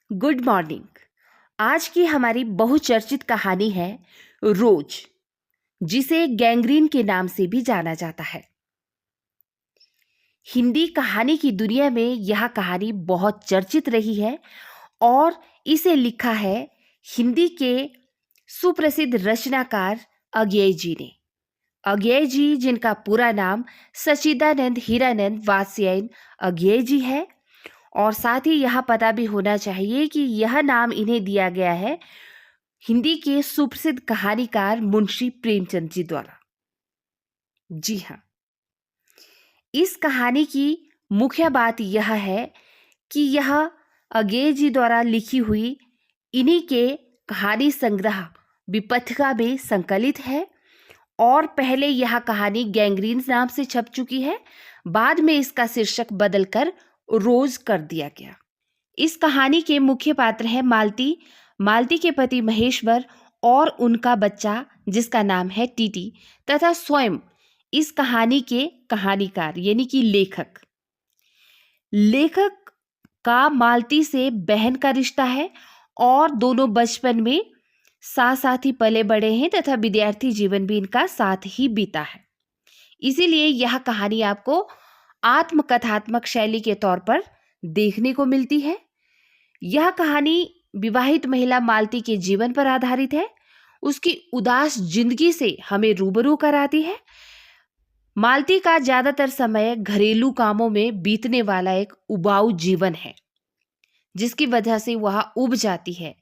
Good morning. आज की हमारी बहुचर्चित कहानी है रोज, जिसे गैंग्रीन के नाम से भी जाना जाता है। हिंदी कहानी की दुनिया में यह कहानी बहुत चर्चित रही है और इसे लिखा है हिंदी के सुप्रसिद्ध रचनाकार अज्ञेय जी ने। अज्ञेय जी, जिनका पूरा नाम सच्चिदानंद हीरानंद वात्स्यायन अज्ञेय जी है, और साथ ही यह पता भी होना चाहिए कि यह नाम इन्हें दिया गया है हिंदी के सुप्रसिद्ध कहानीकार मुंशी प्रेमचंद जी द्वारा। जी हाँ, इस कहानी की मुख्य बात यह है कि यह अज्ञेय जी द्वारा लिखी हुई इन्हीं के कहानी संग्रह विपथिका में संकलित है और पहले यह कहानी गैंग्रीन नाम से छप चुकी है। बाद में इसका शीर्षक बदलकर रोज कर दिया गया। इस कहानी के मुख्य पात्र है मालती, मालती के पति महेश्वर और उनका बच्चा जिसका नाम है टीटी, तथा स्वयं इस कहानी के कहानीकार यानी कि लेखक। लेखक का मालती से बहन का रिश्ता है और दोनों बचपन में साथ साथ ही पले बड़े हैं तथा विद्यार्थी जीवन भी इनका साथ ही बीता है। इसीलिए यह कहानी आपको आत्मकथात्मक शैली के तौर पर देखने को मिलती है। यह कहानी विवाहित महिला मालती के जीवन पर आधारित है। उसकी उदास जिंदगी से हमें रूबरू कराती है। मालती का ज्यादातर समय घरेलू कामों में बीतने वाला एक उबाऊ जीवन है, जिसकी वजह से वह उब जाती है,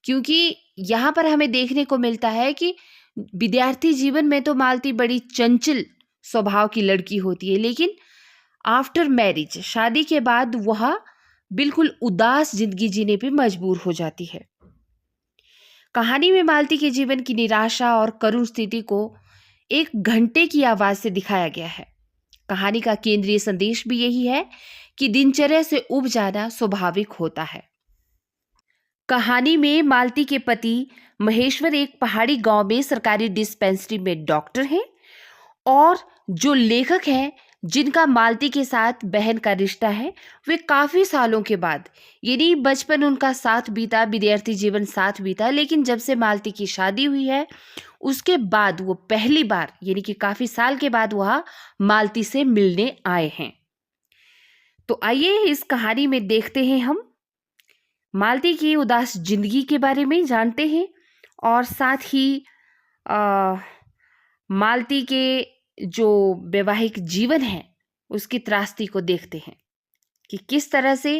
क्योंकि यहाँ पर हमें देखने को मिलता है कि विद्यार्थी जीवन में तो मालती बड़ी चंचल स्वभाव की लड़की होती है, लेकिन आफ्टर मैरिज, शादी के बाद वह बिल्कुल उदास जिंदगी जीने पे मजबूर हो जाती है। कहानी में मालती के जीवन की निराशा और करुण स्थिति को एक घंटे की आवाज से दिखाया गया है। कहानी का केंद्रीय संदेश भी यही है कि दिनचर्या से उब जाना स्वाभाविक होता है। कहानी में मालती के पति महेश्वर एक पहाड़ी गांव में सरकारी डिस्पेंसरी में डॉक्टर हैं और जो लेखक हैं जिनका मालती के साथ बहन का रिश्ता है, वे काफी सालों के बाद, यानी बचपन उनका साथ बीता, विद्यार्थी जीवन साथ बीता, लेकिन जब से मालती की शादी हुई है उसके बाद वो पहली बार, यानी कि काफी साल के बाद वह मालती से मिलने आए हैं। तो आइए इस कहानी में देखते हैं, हम मालती की उदास जिंदगी के बारे में जानते हैं और साथ ही मालती के जो वैवाहिक जीवन है उसकी त्रासदी को देखते हैं कि किस तरह से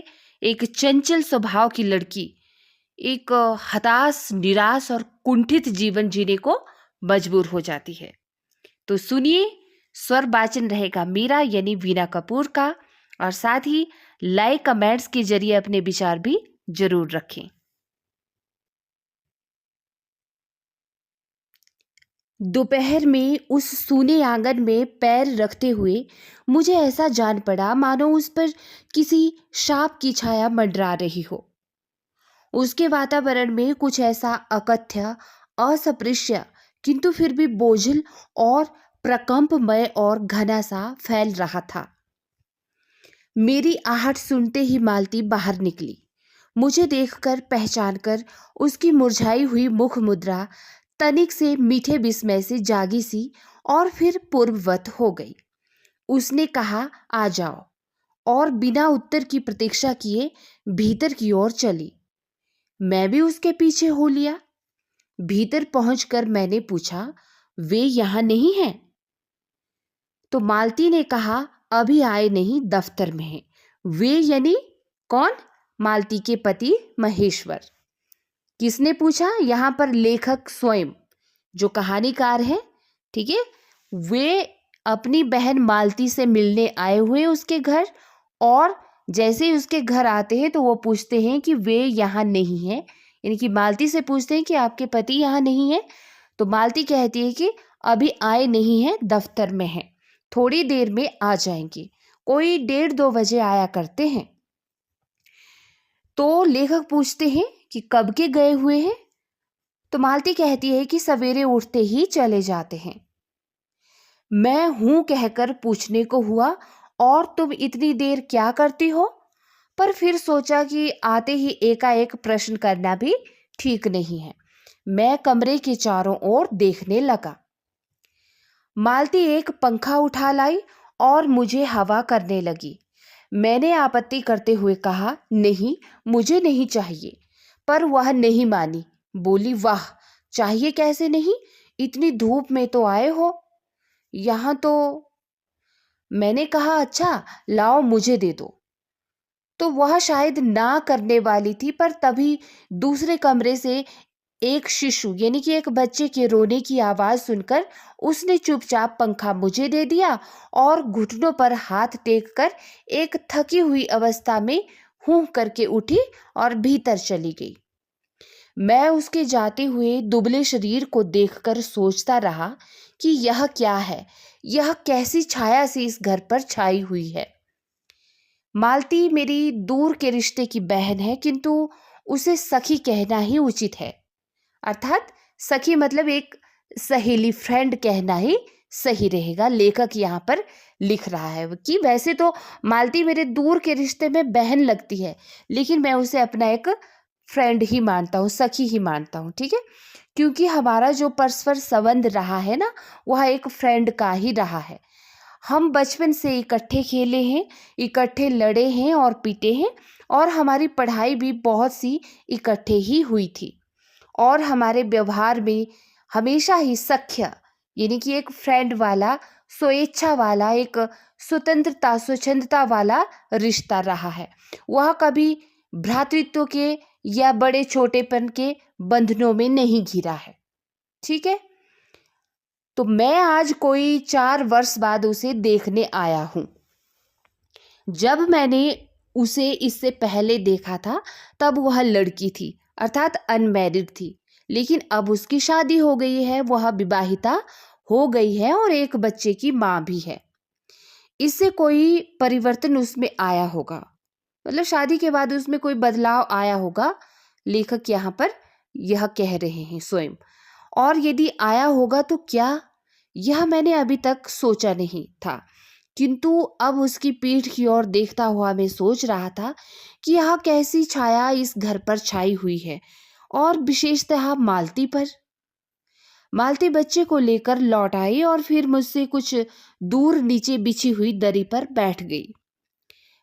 एक चंचल स्वभाव की लड़की एक हताश, निराश और कुंठित जीवन जीने को मजबूर हो जाती है। तो सुनिए, स्वर वाचन रहेगा मेरा यानी वीना कपूर का, और साथ ही लाइक कमेंट्स के जरिए अपने विचार भी जरूर रखें। दोपहर में उस सूने आंगन में पैर रखते हुए मुझे ऐसा जान पड़ा मानो उस पर किसी शाप की छाया मंडरा रही हो। उसके वातावरण में कुछ ऐसा अकथ्य, असपृश्य, किंतु फिर भी बोझिल और प्रकंपमय और घना सा फैल रहा था। मेरी आहट सुनते ही मालती बाहर निकली। मुझे देखकर, पहचानकर उसकी मुरझाई हुई मुख मुद्रा तनिक से मीठे विस्मय से जागी सी और फिर पूर्ववत हो गई। उसने कहा, आ जाओ, और बिना उत्तर की प्रतीक्षा किए भीतर की ओर चली। मैं भी उसके पीछे हो लिया। भीतर पहुंचकर मैंने पूछा, वे यहां नहीं हैं? तो मालती ने कहा, अभी आए नहीं, दफ्तर में हैं। वे यानी कौन? मालती के पति महेश्वर। किसने पूछा? यहाँ पर लेखक स्वयं, जो कहानीकार है, ठीक है, वे अपनी बहन मालती से मिलने आए हुए उसके घर, और जैसे ही उसके घर आते हैं तो वो पूछते हैं कि वे यहाँ नहीं हैं, यानी कि मालती से पूछते हैं कि आपके पति यहाँ नहीं है। तो मालती कहती है कि अभी आए नहीं हैं, दफ्तर में हैं, थोड़ी देर में आ जाएंगे, कोई 1:30-2 बजे आया करते हैं। तो लेखक पूछते हैं कि कब के गए हुए हैं? तो मालती कहती है कि सवेरे उठते ही चले जाते हैं। मैं हूं कहकर पूछने को हुआ, और तुम इतनी देर क्या करती हो? पर फिर सोचा कि आते ही एकाएक प्रश्न करना भी ठीक नहीं है। मैं कमरे के चारों ओर देखने लगा। मालती एक पंखा उठा लाई और मुझे हवा करने लगी। मैंने आपत्ति करते हुए कहा, नहीं, मुझे नहीं चाहिए। पर वह नहीं मानी। बोली, वाह, चाहिए कैसे नहीं, इतनी धूप में तो आए हो यहाँ तो। मैंने कहा, अच्छा लाओ मुझे दे दो। तो वह शायद ना करने वाली थी, पर तभी दूसरे कमरे से एक शिशु यानी कि एक बच्चे के रोने की आवाज सुनकर उसने चुपचाप पंखा मुझे दे दिया और घुटनों पर हाथ टेक कर एक थकी हुई अवस्था में हूं करके उठी और भीतर चली गई। मैं उसके जाते हुए दुबले शरीर को देखकर सोचता रहा कि यह क्या है, यह कैसी छाया सी इस घर पर छाई हुई है। मालती मेरी दूर के रिश्ते की बहन है, किंतु उसे सखी कहना ही उचित है। अर्थात सखी मतलब एक सहेली, फ्रेंड कहना ही सही रहेगा। लेखक यहाँ पर लिख रहा है कि वैसे तो मालती मेरे दूर के रिश्ते में बहन लगती है, लेकिन मैं उसे अपना एक फ्रेंड ही मानता हूँ, सखी ही मानता हूँ, ठीक है। क्योंकि हमारा जो परस्पर संबंध रहा है ना, वह एक फ्रेंड का ही रहा है। हम बचपन से इकट्ठे खेले हैं, इकट्ठे लड़े हैं और पीटे हैं, और हमारी पढ़ाई भी बहुत सी इकट्ठे ही हुई थी। और हमारे व्यवहार में हमेशा ही सख्य यानी कि एक फ्रेंड वाला, स्वेच्छा वाला, एक स्वतंत्रता स्वच्छंदता वाला रिश्ता रहा है। वह कभी भ्रातृत्व के या बड़े छोटेपन के बंधनों में नहीं घिरा है, ठीक है। तो मैं आज कोई 4 वर्ष बाद उसे देखने आया हूँ। जब मैंने उसे इससे पहले देखा था तब वह लड़की थी, अर्थात अनमैरिड थी। लेकिन अब उसकी शादी हो गई है, वह विवाहिता हो गई है और एक बच्चे की माँ भी है। इससे कोई परिवर्तन उसमें आया होगा, मतलब शादी के बाद उसमें कोई बदलाव आया होगा, लेखक यहाँ पर यह कह रहे हैं स्वयं। और यदि आया होगा तो क्या, यह मैंने अभी तक सोचा नहीं था। किंतु अब उसकी पीठ की ओर देखता हुआ मैं सोच रहा था कि यह कैसी छाया इस घर पर छाई हुई है, और विशेषतः मालती पर। मालती बच्चे को लेकर लौट आई और फिर मुझसे कुछ दूर नीचे बिछी हुई दरी पर बैठ गई।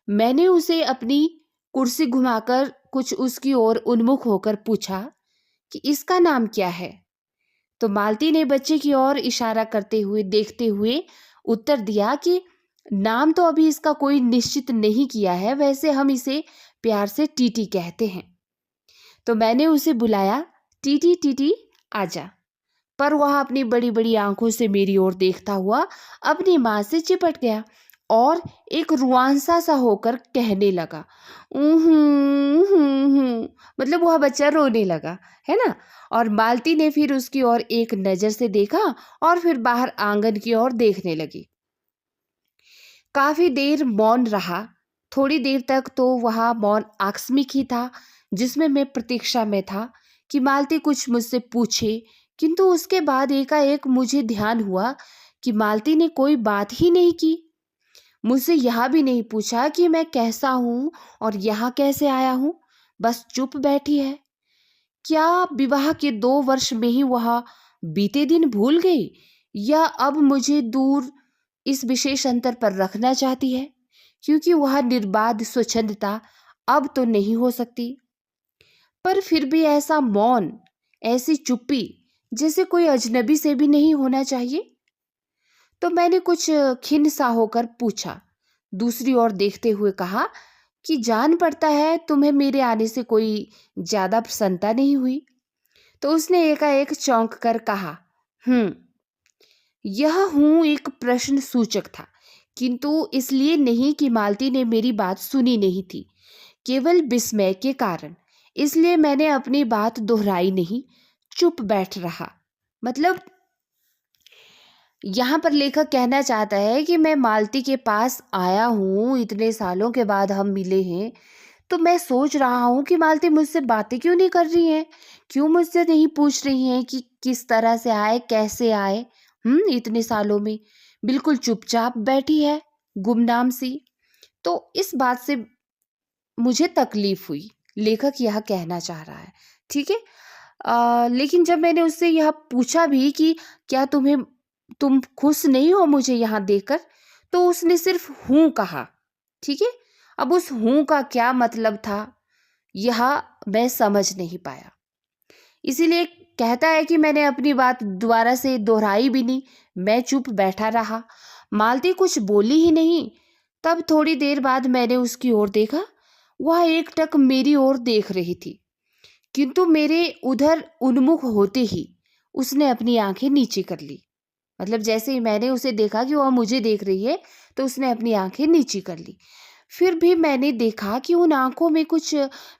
मैंने उसे अपनी कुर्सी घुमाकर कुछ उसकी ओर उन्मुख होकर पूछा कि इसका नाम क्या है। तो मालती ने बच्चे की ओर इशारा करते हुए देखते हुए उत्तर दिया कि नाम तो अभी इसका कोई निश्चित नहीं किया है, वैसे हम इसे प्यार से टीटी कहते हैं। तो मैंने उसे बुलाया, टीटी टीटी आजा। पर वह अपनी बड़ी बड़ी आंखों से मेरी ओर देखता हुआ अपनी माँ से चिपट गया और एक रुआंसा सा होकर कहने लगा, मतलब वह बच्चा रोने लगा, है ना। और मालती ने फिर उसकी ओर एक नजर से देखा और फिर बाहर आंगन की ओर देखने लगी। काफी देर मौन रहा। थोड़ी देर तक तो वह मौन आकस्मिक ही था, जिसमें मैं प्रतीक्षा में था कि मालती कुछ मुझसे पूछे। किंतु उसके बाद एकाएक मुझे ध्यान हुआ कि मालती ने कोई बात ही नहीं की। मुझसे यह भी नहीं पूछा कि मैं कैसा हूँ और यहाँ कैसे आया हूँ, बस चुप बैठी है। क्या विवाह के 2 वर्ष में ही वह बीते दिन भूल गई, या अब मुझे दूर इस विशेष अंतर पर रखना चाहती है, क्योंकि वह निर्बाध स्वच्छंदता अब तो नहीं हो सकती। पर फिर भी ऐसा मौन, ऐसी चुप्पी जैसे कोई अजनबी से भी नहीं होना चाहिए। तो मैंने कुछ खिन्न सा होकर पूछा, दूसरी ओर देखते हुए कहा कि जान पड़ता है तुम्हें मेरे आने से कोई ज्यादा प्रसन्नता नहीं हुई। तो उसने एकाएक चौंक कर कहा, यह एक प्रश्न सूचक था, किंतु इसलिए नहीं कि मालती ने मेरी बात सुनी नहीं थी, केवल विस्मय के कारण। इसलिए मैंने अपनी बात दोहराई नहीं, चुप बैठ रहा। मतलब यहाँ पर लेखक कहना चाहता है कि मैं मालती के पास आया हूँ, इतने सालों के बाद हम मिले हैं, तो मैं सोच रहा हूँ कि मालती मुझसे बातें क्यों नहीं कर रही हैं, क्यों मुझसे नहीं पूछ रही हैं कि किस तरह से आए, कैसे आए। इतने सालों में बिल्कुल चुपचाप बैठी है, गुमनाम सी। तो इस बात से मुझे तकलीफ हुई, लेखक यह कहना चाह रहा है। ठीक है। लेकिन जब मैंने उससे यह पूछा भी कि क्या तुम खुश नहीं हो मुझे यहाँ देखकर, तो उसने सिर्फ हूँ कहा। ठीक है। अब उस हूँ का क्या मतलब था, यह मैं समझ नहीं पाया। इसीलिए कहता है कि मैंने अपनी बात दोबारा से दोहराई भी नहीं, मैं चुप बैठा रहा। मालती कुछ बोली ही नहीं। तब थोड़ी देर बाद मैंने उसकी ओर देखा। वह एकटक मेरी ओर देख रही थी, किंतु मेरे उधर उन्मुख होते ही उसने अपनी आंखें नीचे कर ली। मतलब जैसे ही मैंने उसे देखा कि वह मुझे देख रही है, तो उसने अपनी आंखें नीची कर ली। फिर भी मैंने देखा कि उन आंखों में कुछ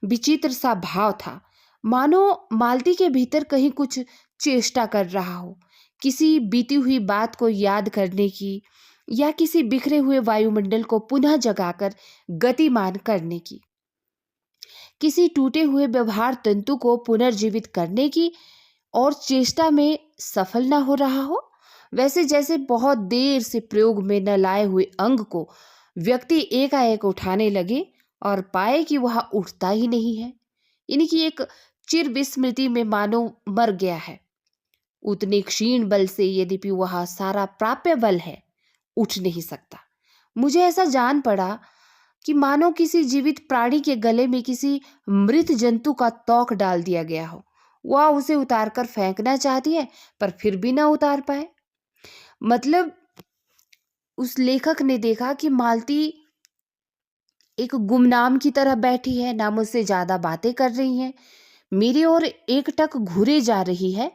विचित्र सा भाव था, मानो मालती के भीतर कहीं कुछ चेष्टा कर रहा हो, किसी बीती हुई बात को याद करने की, या किसी बिखरे हुए वायुमंडल को पुनः जगाकर गतिमान करने की, किसी टूटे हुए व्यवहार तंतु को पुनर्जीवित करने की और चेष्टा में सफल न हो रहा हो। वैसे जैसे बहुत देर से प्रयोग में न लाए हुए अंग को व्यक्ति एकाएक उठाने लगे और पाए कि वह उठता ही नहीं है, यानी कि एक चिर विस्मृति में मानो मर गया है। उतने क्षीण बल से यद्यपि वह सारा प्राप्य बल है, उठ नहीं सकता। मुझे ऐसा जान पड़ा कि मानो किसी जीवित प्राणी के गले में किसी मृत जंतु का तोक डाल दिया गया हो। वह उसे उतारकर फेंकना चाहती है, पर फिर भी ना उतार पाए। मतलब उस लेखक ने देखा कि मालती एक गुमनाम की तरह बैठी है, ना मुझसे ज्यादा बातें कर रही है, मेरी ओर एकटक घूरे जा रही है।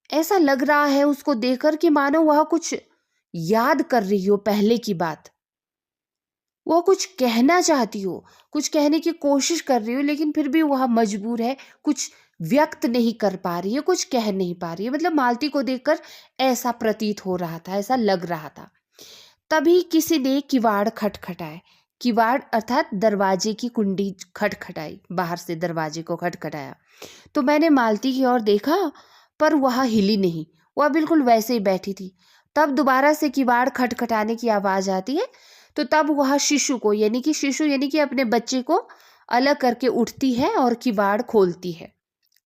ऐसा लग रहा है उसको देखकर कि मानो वह कुछ याद कर रही हो पहले की बात, वह कुछ कहना चाहती हो, कुछ कहने की कोशिश कर रही हो, लेकिन फिर भी वह मजबूर है, कुछ व्यक्त नहीं कर पा रही है, कुछ कह नहीं पा रही है। मतलब मालती को देखकर ऐसा प्रतीत हो रहा था, ऐसा लग रहा था। तभी किसी ने किवाड़ खटखटाए, किवाड़ अर्थात दरवाजे की कुंडी खटखटाई, बाहर से दरवाजे को खटखटाया। तो मैंने मालती की ओर देखा, पर वह हिली नहीं, वह बिल्कुल वैसे ही बैठी थी। तब दोबारा से किवाड़ खटखटाने की आवाज आती है, तो तब वह शिशु यानी कि अपने बच्चे को अलग करके उठती है और किवाड़ खोलती है।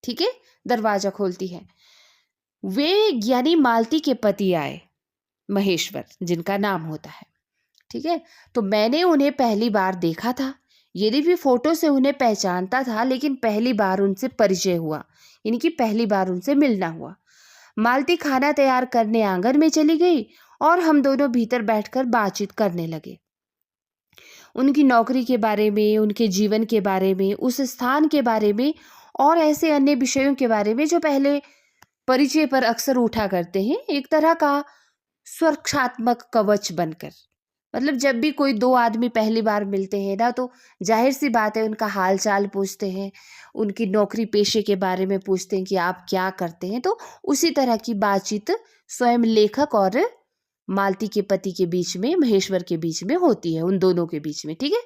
ठीक है, दरवाजा खोलती है। वे यानी मालती के पति आए, महेश्वर जिनका नाम होता है। ठीक है। तो मैंने उन्हें पहली बार देखा था, यदि भी फोटो से उन्हें पहचानता था, लेकिन पहली बार उनसे परिचय हुआ, यानी कि पहली बार उनसे मिलना हुआ। मालती खाना तैयार करने आंगन में चली गई और हम दोनों भीतर बैठकर बातचीत करने लगे। उनकी नौकरी के बारे में, उनके जीवन के बारे में, उस स्थान के बारे में और ऐसे अन्य विषयों के बारे में जो पहले परिचय पर अक्सर उठा करते हैं, एक तरह का सुरक्षात्मक कवच बनकर। मतलब जब भी कोई दो आदमी पहली बार मिलते हैं ना, तो जाहिर सी बात है उनका हाल चाल पूछते हैं, उनकी नौकरी पेशे के बारे में पूछते हैं कि आप क्या करते हैं। तो उसी तरह की बातचीत स्वयं लेखक और मालती के पति के बीच में, महेश्वर के बीच में होती है, उन दोनों के बीच में। ठीक है।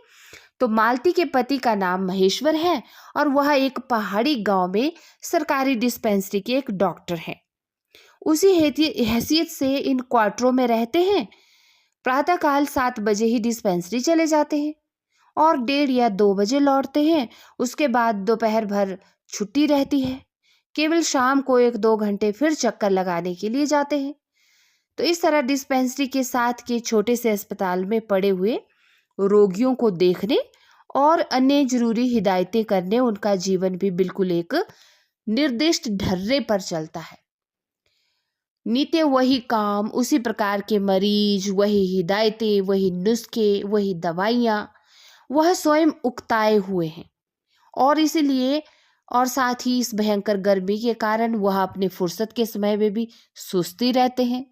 तो मालती के पति का नाम महेश्वर है और वह एक पहाड़ी गांव में सरकारी डिस्पेंसरी के एक डॉक्टर हैं। उसी हैसियत से इन क्वार्टरों में रहते हैं। प्रातःकाल 7 बजे ही डिस्पेंसरी चले जाते हैं और 1:30 या 2 बजे लौटते हैं। उसके बाद दोपहर भर छुट्टी रहती है। केवल शाम को 1-2 घंटे फिर चक्कर लगाने के लिए जाते हैं। तो इस तरह डिस्पेंसरी के साथ के छोटे से अस्पताल में पड़े हुए रोगियों को देखने और अन्य जरूरी हिदायतें करने उनका जीवन भी बिल्कुल एक निर्दिष्ट ढर्रे पर चलता है। नित्य वही काम, उसी प्रकार के मरीज, वही हिदायतें, वही नुस्खे, वही दवाइयाँ, वह स्वयं उकताए हुए हैं। और इसीलिए और साथ ही इस भयंकर गर्मी के कारण वह अपने फुर्सत के समय में भी सुस्ती रहते हैं।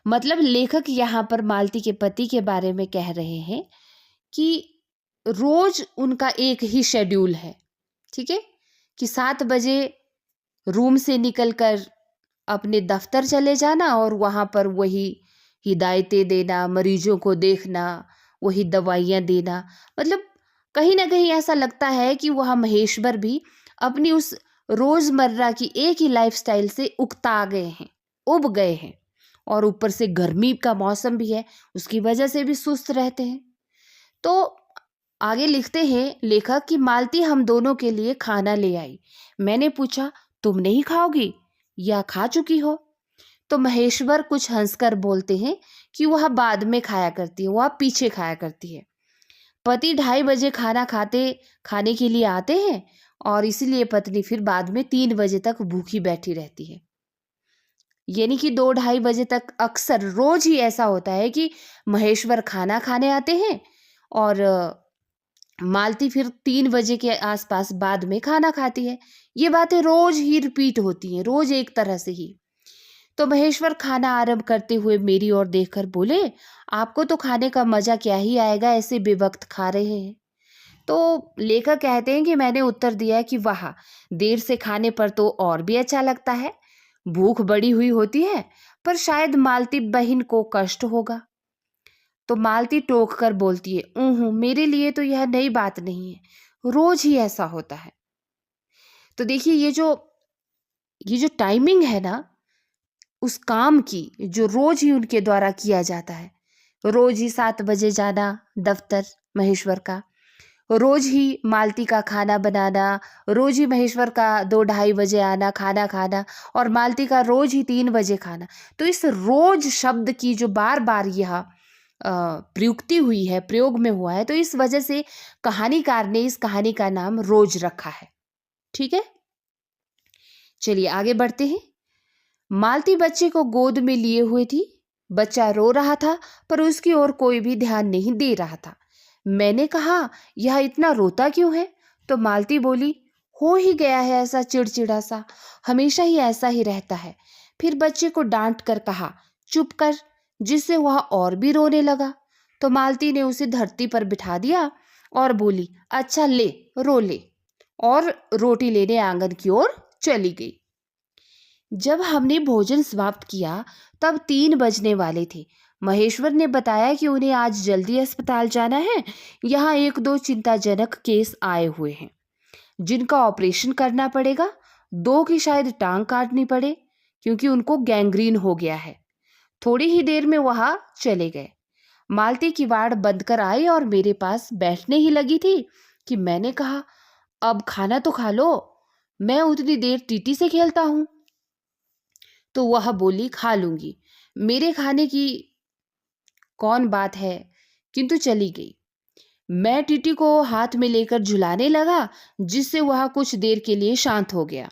मतलब लेखक यहाँ पर मालती के पति के बारे में कह रहे हैं कि रोज उनका एक ही शेड्यूल है। ठीक है, कि 7 बजे रूम से निकलकर अपने दफ्तर चले जाना और वहाँ पर वही हिदायतें देना, मरीजों को देखना, वही दवाइयाँ देना। मतलब कहीं ना कहीं ऐसा लगता है कि वह महेश्वर भी अपनी उस रोजमर्रा की एक ही लाइफस्टाइल से उकता गए हैं, उब गए हैं। और ऊपर से गर्मी का मौसम भी है, उसकी वजह से भी सुस्त रहते हैं। तो आगे लिखते हैं लेखक कि मालती हम दोनों के लिए खाना ले आई। मैंने पूछा, तुम नहीं खाओगी या खा चुकी हो? तो महेश्वर कुछ हंसकर बोलते हैं कि वह बाद में खाया करती है, वह पीछे खाया करती है। पति 2:30 बजे खाने के लिए आते हैं और इसीलिए पत्नी फिर बाद में 3 बजे तक भूखी बैठी रहती है। यानी कि 2-2:30 बजे तक अक्सर रोज ही ऐसा होता है कि महेश्वर खाना खाने आते हैं और मालती फिर 3 बजे के आसपास बाद में खाना खाती है। ये बातें रोज ही रिपीट होती हैं, रोज एक तरह से ही। तो महेश्वर खाना आरंभ करते हुए मेरी ओर देखकर बोले, आपको तो खाने का मजा क्या ही आएगा, ऐसे बेवक्त खा रहे हैं। तो लेखक कहते हैं कि मैंने उत्तर दिया कि वाह, देर से खाने पर तो और भी अच्छा लगता है। भूख बड़ी हुई होती है, पर शायद मालती बहन को कष्ट होगा। तो मालती टोक कर बोलती है, मेरे लिए तो यह नई बात नहीं है, रोज ही ऐसा होता है। तो देखिए ये जो टाइमिंग है ना उस काम की, जो रोज ही उनके द्वारा किया जाता है, रोज ही 7 बजे जाना दफ्तर महेश्वर का, रोज ही मालती का खाना बनाना, रोज ही महेश्वर का 2-2:30 बजे आना खाना खाना और मालती का रोज ही 3 बजे खाना। तो इस रोज शब्द की जो बार बार यह प्रयुक्ति हुई है, प्रयोग में हुआ है, तो इस वजह से कहानीकार ने इस कहानी का नाम रोज रखा है। ठीक है, चलिए आगे बढ़ते हैं। मालती बच्चे को गोद में लिए हुए थी। बच्चा रो रहा था पर उसकी ओर कोई भी ध्यान नहीं दे रहा था। मैंने कहा, यह इतना रोता क्यों है? तो मालती बोली, हो ही गया है ऐसा चिड़चिड़ा सा, हमेशा ही ऐसा ही रहता है। फिर बच्चे को डांट कर कहा, चुप कर, जिससे वह और भी रोने लगा। तो मालती ने उसे धरती पर बिठा दिया और बोली, अच्छा ले, रो ले, और रोटी लेने आंगन की ओर चली गई। जब हमने भोजन समाप्त किया तब 3 बजने वाले थे। महेश्वर ने बताया कि उन्हें आज जल्दी अस्पताल जाना है। यहाँ 1-2 चिंताजनक केस आए हुए हैं जिनका ऑपरेशन करना पड़ेगा। 2 की शायद टांग काटनी पड़े क्योंकि उनको गैंग्रीन हो गया है। थोड़ी ही देर में वहां चले गए। मालती किवाड़ बंद कर आई और मेरे पास बैठने ही लगी थी कि मैंने कहा, अब खाना तो खा लो, मैं उतनी देर टीटी से खेलता हूँ। तो वह बोली, खा लूंगी, मेरे खाने की कौन बात है, किंतु चली गई। मैं टीटी को हाथ में लेकर झुलाने लगा जिससे वह कुछ देर के लिए शांत हो गया।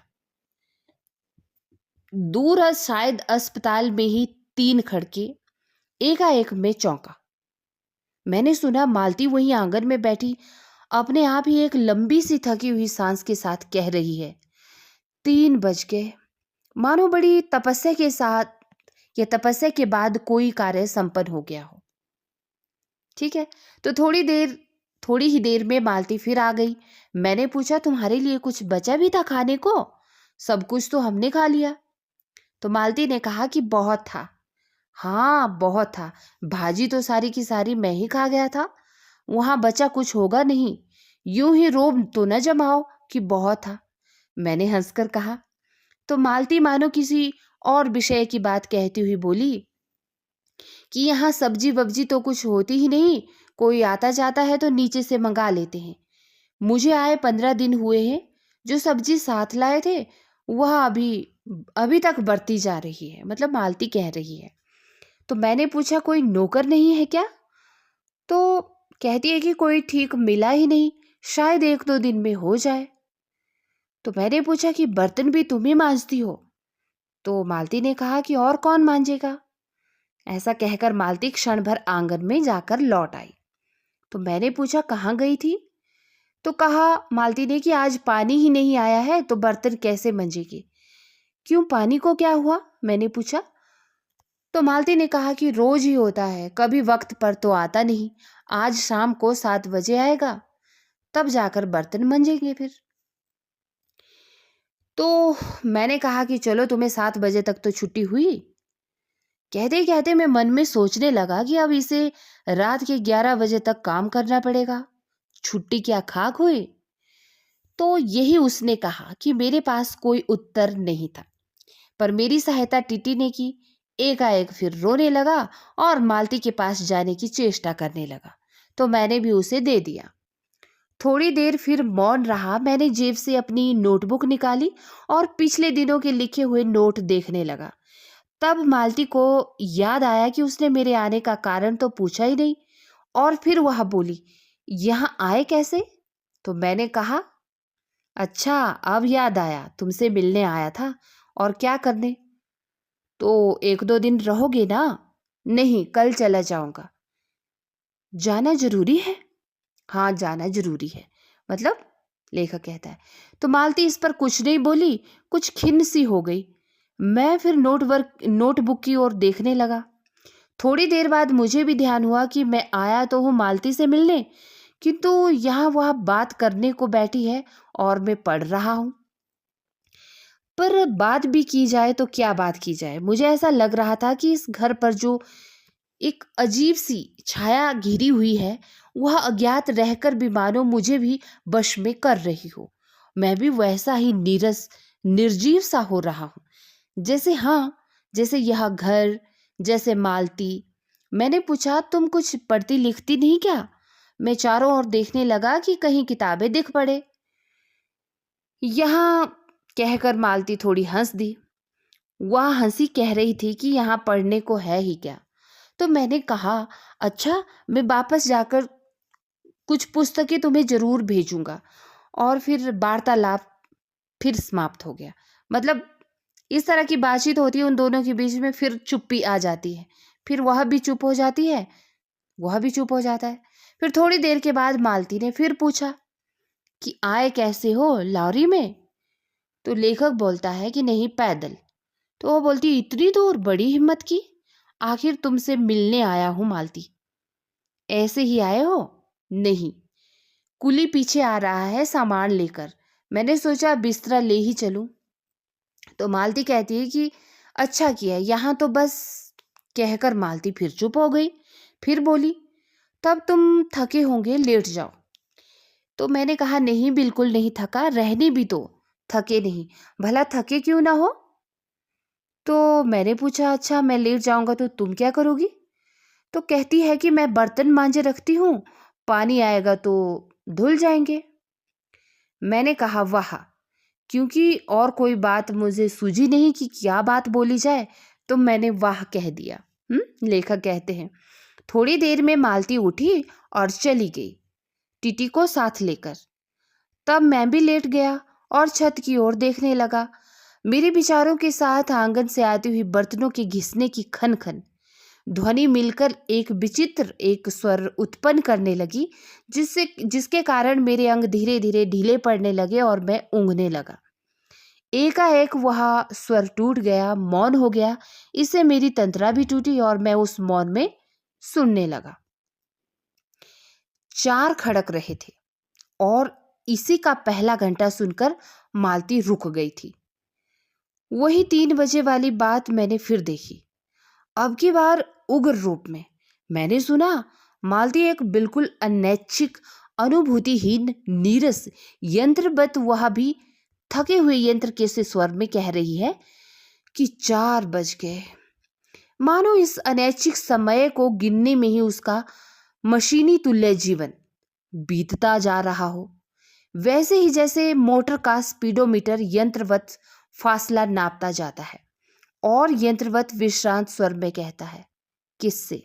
दूर शायद अस्पताल में ही 3 खड़के। एकाएक में चौंका। मैंने सुना मालती वहीं आंगन में बैठी अपने आप ही एक लंबी सी थकी हुई सांस के साथ कह रही है, 3 बज गए, मानो बड़ी तपस्या के साथ या तपस्या के बाद कोई कार्य संपन्न हो गया हो। ठीक है, तो थोड़ी ही देर में मालती फिर आ गई। मैंने पूछा, तुम्हारे लिए कुछ बचा भी था खाने को? सब कुछ तो हमने खा लिया। तो मालती ने कहा कि बहुत था। हाँ, बहुत था, भाजी तो सारी की सारी मैं ही खा गया था, वहां बचा कुछ होगा नहीं, यूं ही रोब तो न जमाओ कि बहुत था, मैंने हंसकर कहा। तो मालती मानो किसी और विषय की बात कहती हुई बोली कि यहाँ सब्जी वब्जी तो कुछ होती ही नहीं, कोई आता जाता है तो नीचे से मंगा लेते हैं। मुझे आए 15 दिन हुए हैं, जो सब्जी साथ लाए थे वह अभी अभी तक बढ़ती जा रही है, मतलब मालती कह रही है। तो मैंने पूछा, कोई नौकर नहीं है क्या? तो कहती है कि कोई ठीक मिला ही नहीं, शायद 1-2 दिन में हो जाए। तो मैंने पूछा कि बर्तन भी तुम ही मांजती हो? तो मालती ने कहा कि और कौन मांजेगा। ऐसा कहकर मालती क्षण भर आंगन में जाकर लौट आई। तो मैंने पूछा, कहाँ गई थी? तो कहा मालती ने कि आज पानी ही नहीं आया है तो बर्तन कैसे मंजेगी। क्यों, पानी को क्या हुआ? मैंने पूछा। तो मालती ने कहा कि रोज ही होता है, कभी वक्त पर तो आता नहीं, आज शाम को 7 बजे आएगा, तब जाकर बर्तन मंजेंगे फिर। तो मैंने कहा कि चलो, तुम्हें 7 बजे तक तो छुट्टी हुई। कहते कहते मैं मन में सोचने लगा कि अब इसे रात के 11 बजे तक काम करना पड़ेगा, छुट्टी क्या खाक हुई। तो यही उसने कहा कि मेरे पास कोई उत्तर नहीं था, पर मेरी सहायता टीटी ने की। एकाएक फिर रोने लगा और मालती के पास जाने की चेष्टा करने लगा, तो मैंने भी उसे दे दिया। थोड़ी देर फिर मौन रहा। मैंने जेब से अपनी नोटबुक निकाली और पिछले दिनों के लिखे हुए नोट देखने लगा। तब मालती को याद आया कि उसने मेरे आने का कारण तो पूछा ही नहीं, और फिर वह बोली, यहाँ आए कैसे? तो मैंने कहा, अच्छा अब याद आया, तुमसे मिलने आया था। और क्या करने? तो 1-2 दिन रहोगे ना? नहीं, कल चला जाऊंगा। जाना जरूरी है? हाँ, जाना जरूरी है। मतलब? लेखक कहता है। तो मालती इस पर कुछ नहीं बोली, कुछ खिन्न सी हो गई। मैं फिर नोटबुक की ओर देखने लगा। थोड़ी देर बाद मुझे भी ध्यान हुआ कि मैं आया तो हूँ मालती से मिलने, किंतु यहाँ वह बात करने को बैठी है और मैं पढ़ रहा हूँ। पर बात भी की जाए तो क्या बात की जाए? मुझे ऐसा लग रहा था कि इस घर पर जो एक अजीब सी छाया घिरी हुई है, वह अज्ञात रहकर भी मानो मुझे भी वश में कर रही हो। मैं भी वैसा ही नीरस, निर्जीव सा हो रहा हूँ, जैसे, हाँ, जैसे यह घर, जैसे मालती। मैंने पूछा, तुम कुछ पढ़ती लिखती नहीं क्या? मैं चारों ओर देखने लगा कि कहीं किताबें दिख पड़े। यहाँ कहकर मालती थोड़ी हंस दी। वह हंसी कह रही थी कि यहाँ पढ़ने को है ही क्या। तो मैंने कहा, अच्छा, मैं वापस जाकर कुछ पुस्तकें तुम्हें जरूर भेजूंगा। और फिर वार्तालाप फिर समाप्त हो गया। मतलब इस तरह की बातचीत होती है उन दोनों के बीच में, फिर चुप्पी आ जाती है। फिर वह भी चुप हो जाती है, वह भी चुप हो जाता है। फिर थोड़ी देर के बाद मालती ने फिर पूछा कि आए कैसे हो, लॉरी में? तो लेखक बोलता है कि नहीं, पैदल। तो वो बोलती, इतनी दूर? बड़ी हिम्मत की। आखिर तुमसे मिलने आया हूं मालती। ऐसे ही आए हो? नहीं, कुली पीछे आ रहा है सामान लेकर, मैंने सोचा बिस्तरा ले ही चलूं। तो मालती कहती है कि अच्छा किया, यहाँ तो बस। कहकर मालती फिर चुप हो गई। फिर बोली, तब तुम थके होंगे, लेट जाओ। तो मैंने कहा, नहीं, बिल्कुल नहीं थका, रहने भी तो थके नहीं। भला थके क्यों ना हो? तो मैंने पूछा, अच्छा मैं लेट जाऊंगा तो तुम क्या करोगी? तो कहती है कि मैं बर्तन मांजे रखती हूँ, पानी आएगा तो धुल जाएंगे। मैंने कहा, वाह, क्योंकि और कोई बात मुझे सूझी नहीं कि क्या बात बोली जाए, तो मैंने वाह कह दिया। लेखक कहते हैं, थोड़ी देर में मालती उठी और चली गई, टीटी को साथ लेकर। तब मैं भी लेट गया और छत की ओर देखने लगा। मेरे विचारों के साथ आंगन से आती हुई बर्तनों के घिसने की खन खन ध्वनि मिलकर एक विचित्र एक स्वर उत्पन्न करने लगी, जिसके कारण मेरे अंग धीरे धीरे ढीले पड़ने लगे और मैं ऊँघने लगा। एकाएक वह स्वर टूट गया, मौन हो गया। इससे मेरी तंत्रा भी टूटी और मैं उस मौन में सुनने लगा। 4 खड़क रहे थे और इसी का पहला घंटा सुनकर मालती रुक गई थी। वही 3 बजे वाली बात मैंने फिर देखी, अब की बार उग्र रूप में। मैंने सुना, मालती एक बिल्कुल अनैच्छिक, अनुभूतिहीन, नीरस, यंत्रवत, वह भी थके हुए यंत्र के से स्वर में कह रही है कि 4 बज गए। मानो इस अनैच्छिक समय को गिनने में ही उसका मशीनी तुल्य जीवन बीतता जा रहा हो, वैसे ही जैसे मोटर का स्पीडोमीटर यंत्रवत फासला नापता जाता है और यंत्रवत विश्रांत स्वर में कहता है, किससे?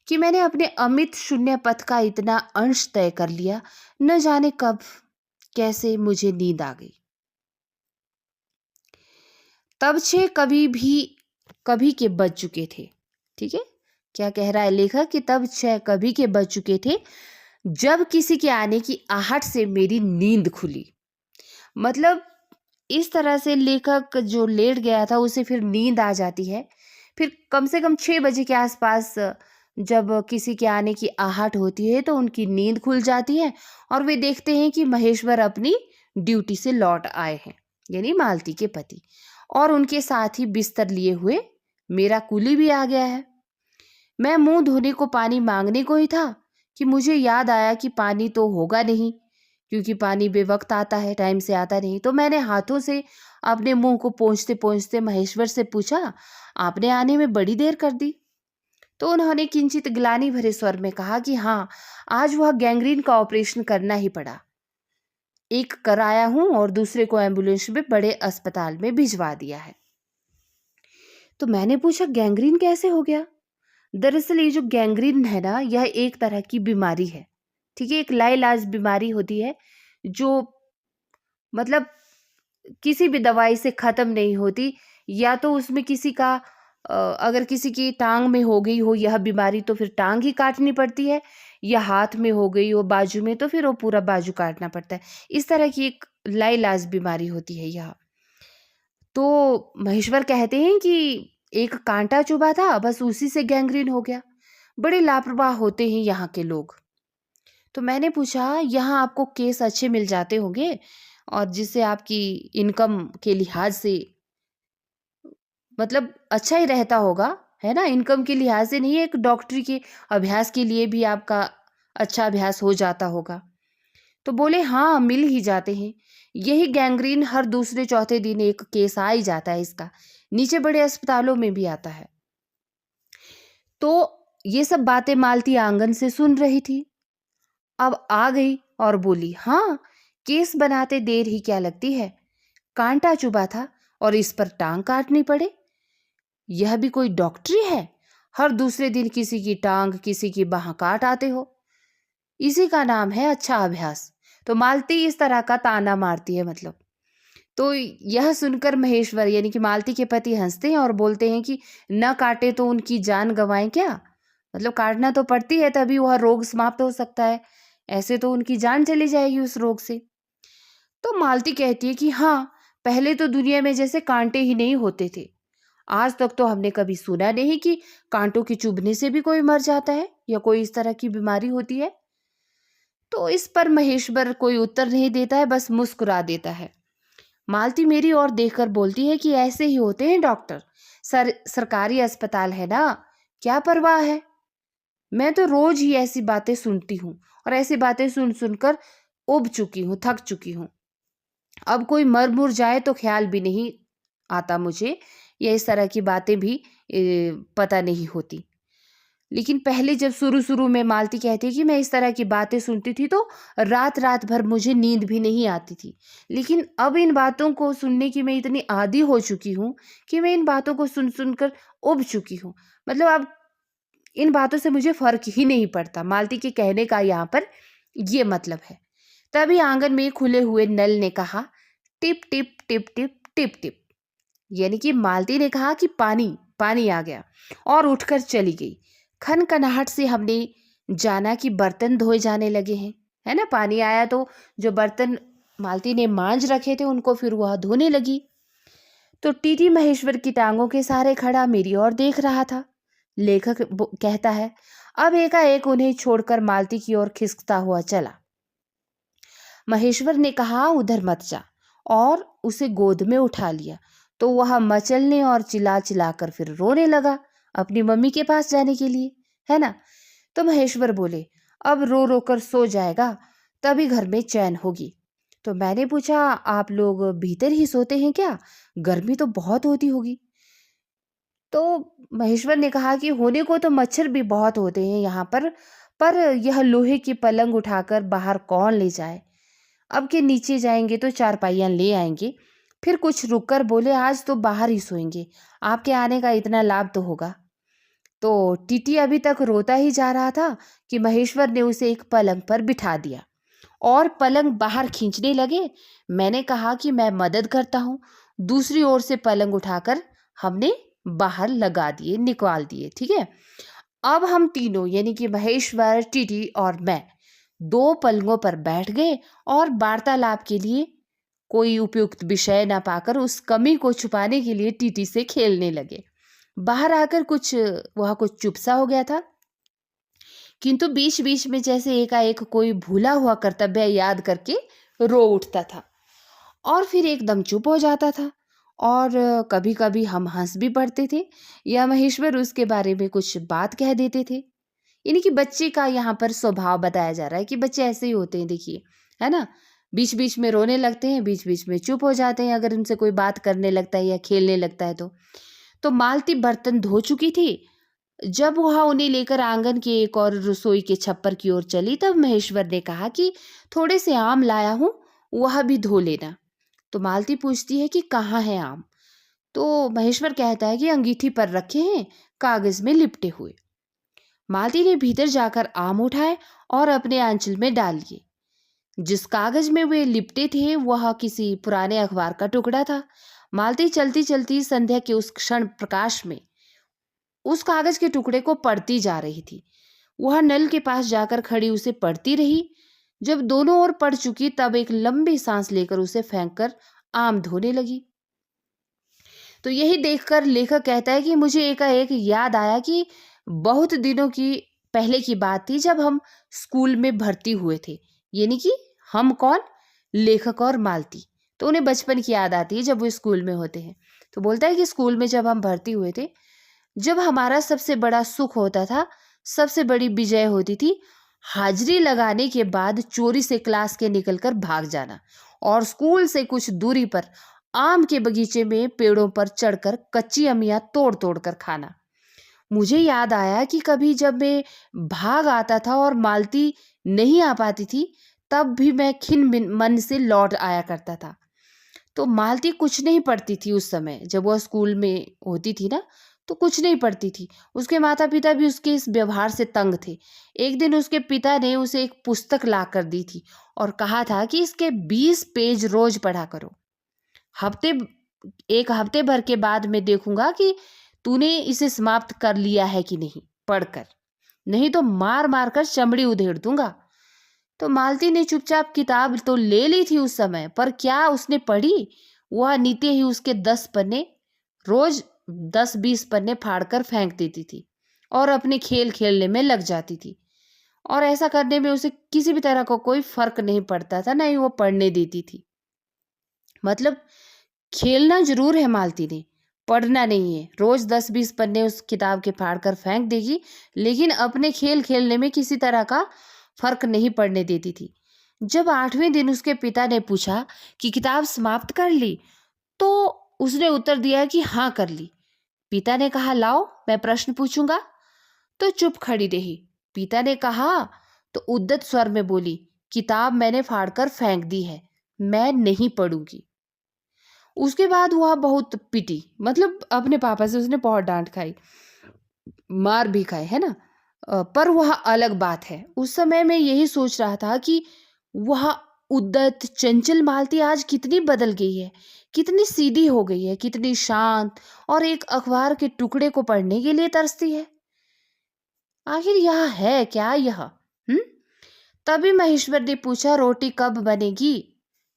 कि मैंने अपने अमित शून्य पथ का इतना अंश तय कर लिया, न जाने कब कैसे मुझे नींद आ गई। तब 6 कभी के बज चुके थे। ठीक है, क्या कह रहा है लेखक कि तब 6 कभी के बज चुके थे जब किसी के आने की आहट से मेरी नींद खुली। मतलब इस तरह से लेखक जो लेट गया था उसे फिर नींद आ जाती है। फिर कम से कम 6 बजे के आसपास जब किसी के आने की आहट होती है तो उनकी नींद खुल जाती है और वे देखते हैं कि महेश्वर अपनी ड्यूटी से लौट आए हैं, यानी मालती के पति, और उनके साथ ही बिस्तर लिए हुए मेरा कुली भी आ गया है। मैं मुंह धोने को पानी मांगने को ही था कि मुझे याद आया कि पानी तो होगा नहीं, क्योंकि पानी बेवक्त आता है, टाइम से आता नहीं। तो मैंने हाथों से अपने मुंह को पोंछते पोंछते महेश्वर से पूछा, आपने आने में बड़ी देर कर दी? तो उन्होंने किंचित ग्लानि भरे स्वर में कहा कि हाँ, आज वह गैंग्रीन का ऑपरेशन करना ही पड़ा। एक कराया हूं और दूसरे को एम्बुलेंस में बड़े अस्पताल में भिजवा दिया है। तो मैंने पूछा, गैंग्रीन कैसे हो गया? दरअसल ये जो गैंग्रीन है ना, यह एक तरह की बीमारी है। ठीक है, एक लाइलाज बीमारी होती है जो मतलब किसी भी दवाई से खत्म नहीं होती। या तो उसमें किसी का अगर किसी की टांग में हो गई हो यह बीमारी तो फिर टांग ही काटनी पड़ती है, या हाथ में हो गई हो बाजू में तो फिर वो पूरा बाजू काटना पड़ता है। इस तरह की एक लाइलाज बीमारी होती है यह। तो महेश्वर कहते हैं कि एक कांटा चुभा था, बस उसी से गैंग्रीन हो गया। बड़े लापरवाह होते हैं यहाँ के लोग। तो मैंने पूछा, यहाँ आपको केस अच्छे मिल जाते होंगे और जिससे आपकी इनकम के लिहाज से मतलब अच्छा ही रहता होगा, है ना? इनकम के लिहाज से नहीं, एक डॉक्टरी के अभ्यास के लिए भी आपका अच्छा अभ्यास हो जाता होगा। तो बोले हाँ, मिल ही जाते हैं। यही गैंग्रीन हर दूसरे चौथे दिन एक केस आ ही जाता है इसका। नीचे बड़े अस्पतालों में भी आता है। तो ये सब बातें मालती आंगन से सुन रही थी। अब आ गई और बोली, हाँ, केस बनाते देर ही क्या लगती है। कांटा चुभा था और इस पर टांग काटनी पड़े, यह भी कोई डॉक्टरी है? हर दूसरे दिन किसी की टांग किसी की बाह काट आते हो, इसी का नाम है अच्छा अभ्यास। तो मालती इस तरह का ताना मारती है मतलब। तो यह सुनकर महेश्वर यानी कि मालती के पति हंसते हैं और बोलते हैं कि न काटे तो उनकी जान गंवाएं क्या? मतलब काटना तो पड़ती है, तभी वह रोग समाप्त हो सकता है, ऐसे तो उनकी जान चली जाएगी उस रोग से। तो मालती कहती है कि हाँ, पहले तो दुनिया में जैसे कांटे ही नहीं होते थे। आज तक तो हमने कभी सुना नहीं कि कांटों के चुभने से भी कोई मर जाता है या कोई इस तरह की बीमारी होती है। तो इस पर महेश्वर कोई उत्तर नहीं देता है, बस मुस्कुरा देता है। मालती मेरी ओर देखकर बोलती है कि ऐसे ही होते हैं डॉक्टर, सरकारी अस्पताल है ना, क्या परवाह है। मैं तो रोज ही ऐसी बातें सुनती हूँ और ऐसी बातें सुन सुनकर उब चुकी हूँ, थक चुकी हूँ। अब कोई मर मुर जाए तो ख्याल भी नहीं आता मुझे, या इस तरह की बातें भी पता नहीं होती। लेकिन पहले जब शुरू शुरू में मालती कहती है कि मैं इस तरह की बातें सुनती थी तो रात रात भर मुझे नींद भी नहीं आती थी। लेकिन अब इन बातों को सुनने की मैं इतनी आदी हो चुकी हूँ कि मैं इन बातों को सुन सुनकर उब चुकी हूँ। मतलब अब इन बातों से मुझे फर्क ही नहीं पड़ता। मालती के कहने का यहाँ पर ये मतलब है। तभी आंगन में खुले हुए नल ने कहा, tip tip tip tip tip tip. यानी कि मालती ने कहा कि पानी पानी आ गया और उठकर चली गई। खनखनाहट से हमने जाना कि बर्तन धोए जाने लगे हैं, है ना? पानी आया तो जो बर्तन मालती ने मांज रखे थे उनको फिर वह धोने लगी। तो टीटी महेश्वर की टांगों के सहारे खड़ा मेरी ओर देख रहा था। लेखक कहता है, अब एकाएक उन्हें छोड़कर मालती की ओर खिसकता हुआ चला। महेश्वर ने कहा, उधर मत जा, और उसे गोद में उठा लिया। तो वह मचलने और चिल्ला चिल्लाकर फिर रोने लगा अपनी मम्मी के पास जाने के लिए, है ना? तो महेश्वर बोले, अब रो रो कर सो जाएगा तभी घर में चैन होगी। तो मैंने पूछा, आप लोग भीतर ही सोते हैं क्या? गर्मी तो बहुत होती होगी। तो महेश्वर ने कहा कि होने को तो मच्छर भी बहुत होते हैं यहाँ पर यह लोहे की पलंग उठाकर बाहर कौन ले जाए। अब के नीचे जाएंगे तो चारपाइयाँ ले आएंगे। फिर कुछ रुककर बोले, आज तो बाहर ही सोएंगे, आपके आने का इतना लाभ तो होगा। तो टीटी अभी तक रोता ही जा रहा था कि महेश्वर ने उसे एक पलंग पर बिठा दिया और पलंग बाहर खींचने लगे। मैंने कहा कि मैं मदद करता हूँ। दूसरी ओर से पलंग उठाकर हमने बाहर लगा दिए, निकाल दिए। ठीक है, अब हम तीनों यानी कि महेश्वर, टीटी और मैं दो पलंगों पर बैठ गए और वार्तालाप के लिए कोई उपयुक्त विषय न पाकर उस कमी को छुपाने के लिए टीटी से खेलने लगे। बाहर आकर वह कुछ चुप सा हो गया था, किंतु बीच बीच में जैसे एकाएक कोई भूला हुआ कर्तव्य याद करके रो उठता था और फिर एकदम चुप हो जाता था। और कभी कभी हम हंस भी पड़ते थे या महेश्वर उसके बारे में कुछ बात कह देते थे। यानी कि बच्चे का यहाँ पर स्वभाव बताया जा रहा है कि बच्चे ऐसे ही होते हैं, देखिए, है ना? बीच बीच में रोने लगते हैं, बीच बीच में चुप हो जाते हैं अगर उनसे कोई बात करने लगता है या खेलने लगता है तो। मालती बर्तन धो चुकी थी, जब वह उन्हें लेकर आंगन के एक और रसोई के छप्पर की ओर चली, तब महेश्वर ने कहा कि थोड़े से आम लाया हूँ, वह भी धो लेना। तो मालती पूछती है कि कहाँ है आम? तो महेश्वर कहता है कि अंगीठी पर रखे हैं, कागज में लिपटे हुए। मालती ने भीतर जाकर आम उठाए और अपने आंचल में डाल लिए। जिस कागज में वे लिपटे थे वह किसी पुराने अखबार का टुकड़ा था। मालती चलती चलती संध्या के उस क्षण प्रकाश में उस कागज के टुकड़े को पढ़ती जा रही थी। वह नल के पास जाकर खड़ी उसे पढ़ती रही। जब दोनों ओर पढ़ चुकी तब एक लंबी सांस लेकर उसे फेंककर आम धोने लगी। तो यही देखकर लेखक कहता है कि मुझे एकाएक याद आया कि बहुत दिनों की पहले की बात थी जब हम स्कूल में भर्ती हुए थे। यानी कि हम कौन? लेखक और मालती। तो उन्हें बचपन की याद आती है जब वो स्कूल में होते हैं। तो बोलता है कि स्कूल में जब हम भर्ती हुए थे, जब हमारा सबसे बड़ा सुख होता था, सबसे बड़ी विजय होती थी, हाजिरी लगाने के बाद चोरी से क्लास के निकलकर भाग जाना और स्कूल से कुछ दूरी पर आम के बगीचे में पेड़ों पर चढ़कर कच्ची अमियां तोड़ तोड़ कर खाना। मुझे याद आया कि कभी जब मैं भाग आता था और मालती नहीं आ पाती थी, तब भी मैं मन से लौट आया करता था। तो मालती कुछ नहीं पढ़ती थी उस समय, जब वह स्कूल में होती थी ना, तो कुछ नहीं पढ़ती थी। उसके माता पिता भी उसके इस व्यवहार से तंग थे। एक दिन उसके पिता ने उसे एक पुस्तक ला कर दी थी और कहा था कि इसके 20 पेज रोज पढ़ा करो। हफ्ते एक हफ्ते भर के बाद मैं देखूंगा कि तूने इसे समाप्त कर लिया है कि नहीं पढ़कर, नहीं तो मार मार कर चमड़ी उधेड़ दूंगा। तो मालती ने चुपचाप किताब तो ले ली थी उस समय, पर क्या उसने पढ़ी? वह नीते ही उसके 10 पन्ने, रोज 10-20 पन्ने फाड़कर फेंक देती थी और अपने खेल खेलने में लग जाती थी। और ऐसा करने में उसे किसी भी तरह का कोई फर्क नहीं पड़ता था, ना ही वो पढ़ने देती थी। मतलब खेलना जरूर है मालती ने, पढ़ना नहीं है। रोज 10-20 पन्ने उस किताब के फाड़ कर फेंक देगी, लेकिन अपने खेल खेलने में किसी तरह का फर्क नहीं पड़ने देती थी। जब 8वें दिन उसके पिता ने पूछा कि किताब समाप्त कर ली, तो उसने उत्तर दिया कि हाँ कर ली। पिता ने कहा लाओ मैं प्रश्न पूछूंगा, तो चुप खड़ी रही। पिता ने कहा तो उद्दत स्वर में बोली, किताब मैंने फाड़कर फेंक दी है, मैं नहीं पढ़ूंगी। उसके बाद वह बहुत पिटी, मतलब अपने पापा से उसने बहुत डांट खाई, मार भी खाई, है ना। पर वह अलग बात है। उस समय मैं यही सोच रहा था कि वह उद्दत चंचल मालती आज कितनी बदल गई है, कितनी सीधी हो गई है, कितनी शांत, और एक अखबार के टुकड़े को पढ़ने के लिए तरसती है। आखिर यह है क्या यह? तभी महेश्वर ने पूछा रोटी कब बनेगी?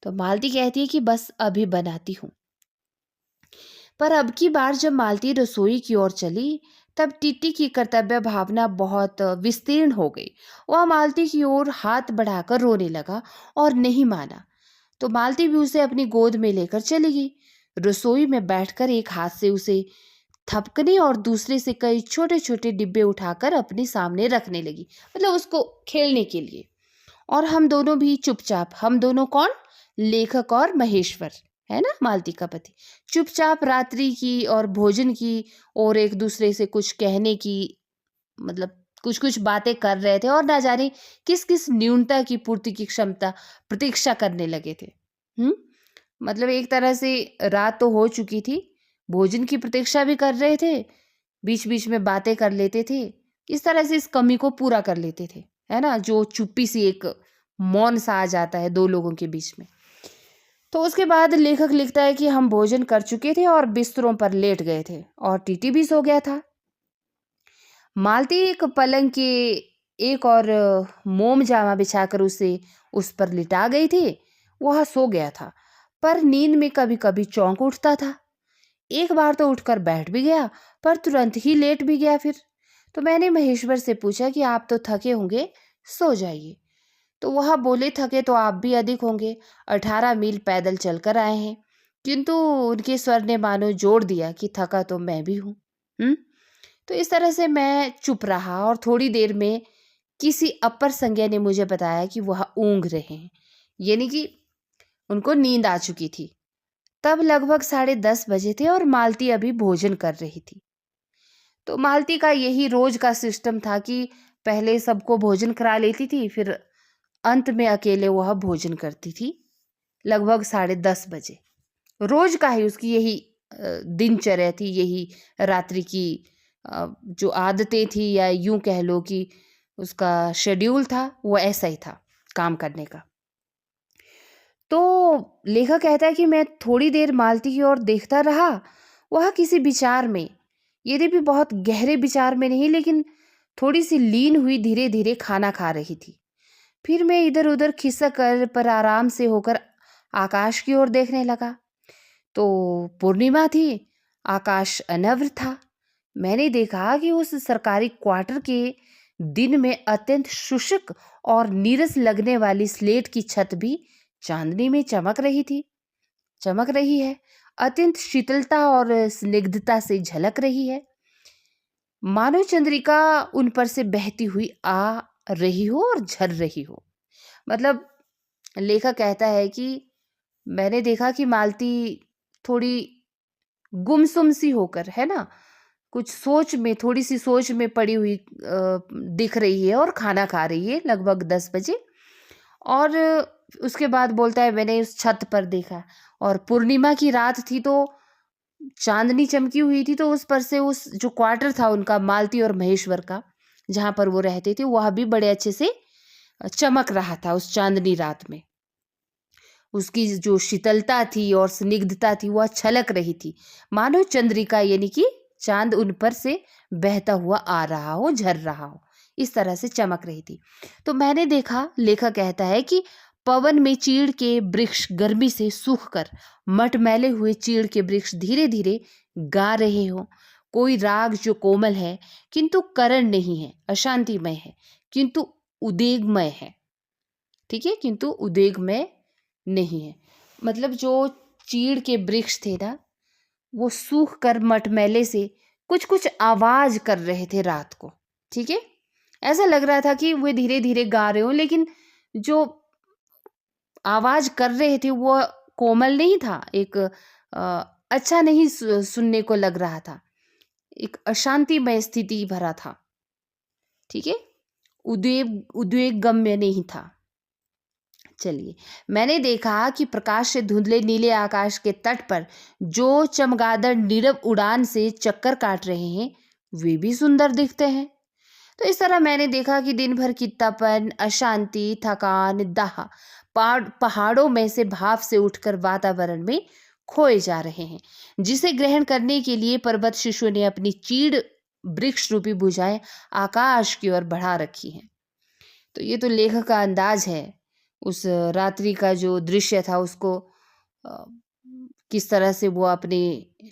तो मालती कहती है कि बस अभी बनाती हूँ। पर अब की बार जब मालती रसोई की ओर चली, तब टीटी की कर्तव्य भावना बहुत विस्तीर्ण हो गई। वह मालती की ओर हाथ बढ़ाकर रोने लगा और नहीं माना। तो मालती भी उसे अपनी गोद में लेकर चली गई। रसोई में बैठकर एक हाथ से उसे थपकने और दूसरे से कई छोटे छोटे डिब्बे उठाकर अपने सामने रखने लगी, मतलब उसको खेलने के लिए। और हम दोनों भी चुपचाप, हम दोनों कौन? लेखक और महेश्वर, है ना, मालती का पति, चुपचाप रात्रि की और भोजन की और एक दूसरे से कुछ कहने की, मतलब कुछ कुछ बातें कर रहे थे और ना जाने किस किस न्यूनता की पूर्ति की क्षमता प्रतीक्षा करने लगे थे। मतलब एक तरह से रात तो हो चुकी थी, भोजन की प्रतीक्षा भी कर रहे थे, बीच बीच में बातें कर लेते थे, इस तरह से इस कमी को पूरा कर लेते थे, है ना, जो चुप्पी सी एक मौन सा आ जाता है दो लोगों के बीच में। तो उसके बाद लेखक लिखता है कि हम भोजन कर चुके थे और बिस्तरों पर लेट गए थे और टीटी भी सो गया था। मालती एक पलंग के एक और मोम जामा बिछाकर उसे उस पर लिटा गई थी। वह सो गया था, पर नींद में कभी कभी चौंक उठता था। एक बार तो उठकर बैठ भी गया, पर तुरंत ही लेट भी गया फिर। तो मैंने महेश्वर से पूछा कि आप तो थके होंगे, सो जाइए। तो वह बोले थके तो आप भी अधिक होंगे, 18 मील पैदल चलकर आए हैं। किंतु उनके स्वर ने मानो जोड़ दिया कि थका तो मैं भी हूँ। तो इस तरह से मैं चुप रहा और थोड़ी देर में किसी अपर संज्ञा ने मुझे बताया कि वह ऊँघ रहे हैं, यानी कि उनको नींद आ चुकी थी। तब लगभग 10:30 बजे थे और मालती अभी भोजन कर रही थी। तो मालती का यही रोज का सिस्टम था कि पहले सबको भोजन करा लेती थी, फिर अंत में अकेले वह भोजन करती थी लगभग 10:30 बजे। रोज का ही उसकी यही दिनचर्या थी, यही रात्रि की जो आदतें थी, या यूं कह लो कि उसका शेड्यूल था, वो ऐसा ही था काम करने का। तो लेखक कहता है कि मैं थोड़ी देर मालती की ओर देखता रहा। वह किसी विचार में, यद्यपि बहुत गहरे विचार में नहीं, लेकिन थोड़ी सी लीन हुई धीरे धीरे खाना खा रही थी। फिर मैं इधर उधर खिसक कर पर आराम से होकर आकाश की ओर देखने लगा। तो पूर्णिमा थी, आकाश अनवृत था। मैंने देखा कि उस सरकारी क्वार्टर के दिन में अत्यंत शुष्क और नीरस लगने वाली स्लेट की छत भी चांदनी में चमक रही है, अत्यंत शीतलता और स्निग्धता से झलक रही है, मानो चंद्रिका उन पर से बहती हुई आ रही हो और झर रही हो। मतलब लेखक कहता है कि मैंने देखा कि मालती थोड़ी गुमसुम सी होकर, है ना, कुछ सोच में, थोड़ी सी सोच में पड़ी हुई दिख रही है और खाना खा रही है लगभग 10 बजे। और उसके बाद बोलता है मैंने उस छत पर देखा और पूर्णिमा की रात थी, तो चांदनी चमकी हुई थी, तो उस पर से उस जो क्वार्टर था उनका, मालती और महेश्वर का, जहां पर वो रहते थे, वह भी बड़े अच्छे से चमक रहा था उस चांदनी रात में। उसकी जो शीतलता थी और स्निग्धता थी वह छलक रही थी, मानो चंद्रिका यानी कि चांद उन पर से बहता हुआ आ रहा हो, झर रहा हो, इस तरह से चमक रही थी। तो मैंने देखा, लेखक कहता है कि पवन में चीड़ के वृक्ष गर्मी से सूख कर मटमैले हुए चीड़ के वृक्ष धीरे धीरे गा रहे हो, कोई राग जो कोमल है किंतु करण नहीं है, अशांतिमय है किंतु उद्वेगमय है। ठीक है, किंतु उद्वेगमय नहीं है। मतलब जो चीड़ के वृक्ष थे ना, वो सूख कर मटमैले से कुछ कुछ आवाज कर रहे थे रात को। ठीक है, ऐसा लग रहा था कि वे धीरे धीरे गा रहे हो, लेकिन जो आवाज कर रहे थे वो कोमल नहीं था, एक अच्छा नहीं सुनने को लग रहा था, एक अशांतिमय स्थिति भरा था। ठीक है, उद्वेग गम्य नहीं था। चलिए, मैंने देखा कि प्रकाश से धुंधले नीले आकाश के तट पर जो चमगादड़ नीरव उड़ान से चक्कर काट रहे हैं, वे भी सुंदर दिखते हैं। तो इस तरह मैंने देखा कि दिन भर की तपन, अशांति, थकान, दाह पहाड़ों में से भाप से उठकर वातावरण में खोए जा रहे हैं, जिसे ग्रहण करने के लिए पर्वत शिशु ने अपनी चीड़ वृक्ष रूपी भुजाएं आकाश की ओर बढ़ा रखी हैं। तो ये तो लेखक का अंदाज है, उस रात्रि का जो दृश्य था उसको अ, किस तरह से वो अपने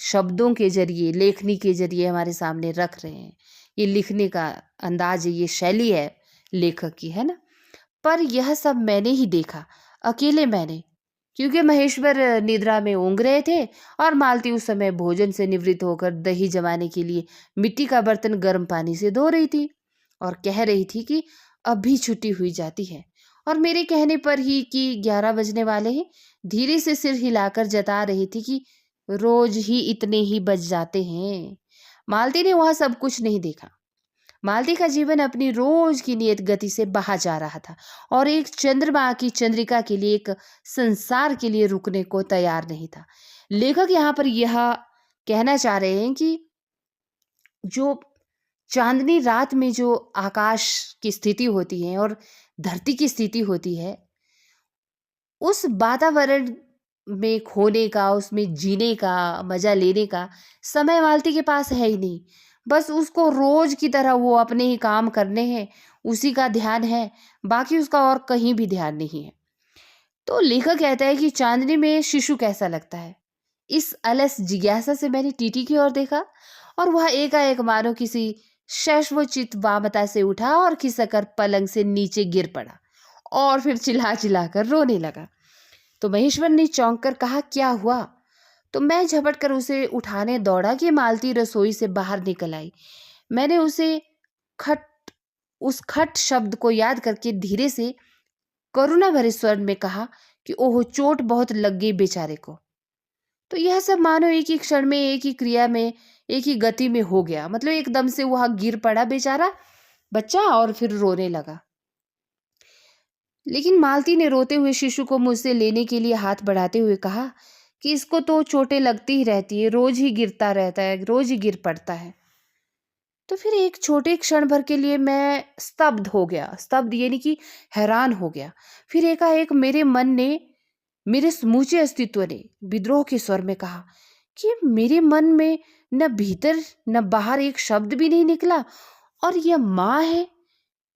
शब्दों के जरिए, लेखनी के जरिए हमारे सामने रख रहे हैं। ये लिखने का अंदाज है, ये शैली है लेखक की, है ना। पर यह सब मैंने ही देखा, अकेले मैंने, क्योंकि महेश्वर निद्रा में ऊँघ रहे थे और मालती उस समय भोजन से निवृत्त होकर दही जमाने के लिए मिट्टी का बर्तन गर्म पानी से धो रही थी और कह रही थी कि अभी छुट्टी हुई जाती है। और मेरे कहने पर ही कि 11 बजने वाले हैं, धीरे से सिर हिलाकर जता रही थी कि रोज ही इतने ही बज जाते हैं। मालती ने वह सब कुछ नहीं देखा। मालती का जीवन अपनी रोज की नियत गति से बहा जा रहा था और एक चंद्रमा की चंद्रिका के लिए, एक संसार के लिए रुकने को तैयार नहीं था। लेखक यहाँ पर यह कहना चाह रहे हैं कि जो चांदनी रात में जो आकाश की स्थिति होती है और धरती की स्थिति होती है, उस वातावरण में खोने का, उसमें जीने का, मजा लेने का समय मालती के पास है ही नहीं। बस उसको रोज की तरह वो अपने ही काम करने हैं, उसी का ध्यान है, बाकी उसका और कहीं भी ध्यान नहीं है। तो लेखक कहता है कि चांदनी में शिशु कैसा लगता है। इस अलस जिज्ञासा से मैंने टीटी की ओर देखा और वह एकाएक मानो किसी शैशवोचित वामता से उठा और खिसकर पलंग से नीचे गिर पड़ा और फिर चिल्ला चिल्ला कर रोने लगा। तो महेश्वर ने चौंक कर कहा, क्या हुआ? तो मैं झपट कर उसे उठाने दौड़ा कि मालती रसोई से बाहर निकल आई। मैंने खट उस खट शब्द को याद करके धीरे से करुणा भरे स्वर में कहा कि ओह, चोट बहुत लग गई बेचारे को। तो यह सब मानो एक ही क्षण में, एक ही क्रिया में, एक ही गति में हो गया। मतलब एकदम से वहाँ गिर पड़ा बेचारा बच्चा और फिर रोने लगा। लेकिन मालती ने रोते हुए शिशु को मुझसे लेने के लिए हाथ बढ़ाते हुए कहा कि इसको तो चोटें लगती ही रहती है, रोज ही गिरता रहता है, रोज ही गिर पड़ता है। तो फिर एक छोटे क्षण भर के लिए मैं स्तब्ध हो गया, स्तब्ध यानी कि हैरान हो गया। फिर एकाएक मेरे मन ने, मेरे समूचे अस्तित्व ने विद्रोह के स्वर में कहा कि मेरे मन में न भीतर न बाहर एक शब्द भी नहीं निकला, और यह माँ है,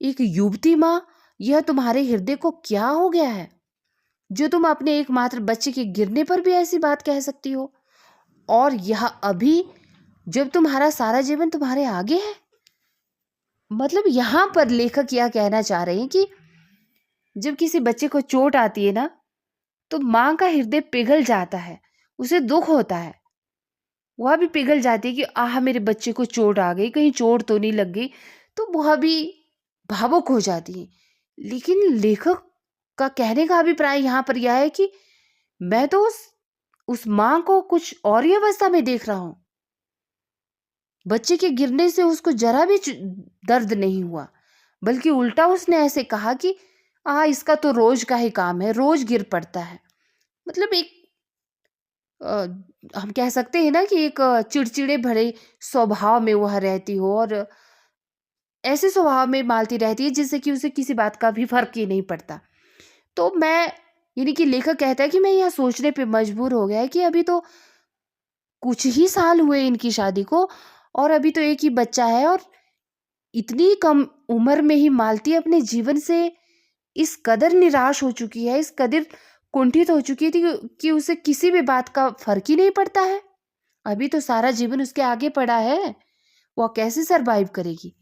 एक युवती माँ, यह तुम्हारे हृदय को क्या हो गया है जो तुम अपने एकमात्र बच्चे के गिरने पर भी ऐसी बात कह सकती हो, और यह अभी जब तुम्हारा सारा जीवन तुम्हारे आगे है। मतलब यहाँ पर लेखक यह कहना चाह रहे हैं कि जब किसी बच्चे को चोट आती है ना, तो माँ का हृदय पिघल जाता है, उसे दुख होता है, वह भी पिघल जाती है कि आह मेरे बच्चे को चोट आ गई, कहीं चोट तो नहीं लग गई, तो वह भी भावुक हो जाती है। लेकिन लेखक का कहने का अभिप्राय यहाँ पर यह है कि मैं तो उस माँ को कुछ और ही अवस्था में देख रहा हूं। बच्चे के गिरने से उसको जरा भी दर्द नहीं हुआ, बल्कि उल्टा उसने ऐसे कहा कि इसका तो रोज का ही काम है, रोज गिर पड़ता है। मतलब एक हम कह सकते हैं ना कि एक चिड़चिड़े भरे स्वभाव में वह रहती हो, और ऐसे स्वभाव में मालती रहती है जिससे कि उसे किसी बात का भी फर्क ही नहीं पड़ता। तो मैं, यानी कि लेखक कहता है कि मैं यह सोचने पे मजबूर हो गया है कि अभी तो कुछ ही साल हुए इनकी शादी को, और अभी तो एक ही बच्चा है, और इतनी कम उम्र में ही मालती अपने जीवन से इस कदर निराश हो चुकी है, इस कदर कुंठित हो चुकी थी कि उसे किसी भी बात का फर्क ही नहीं पड़ता है। अभी तो सारा जीवन उसके आगे पड़ा है, वह कैसे सरवाइव करेगी।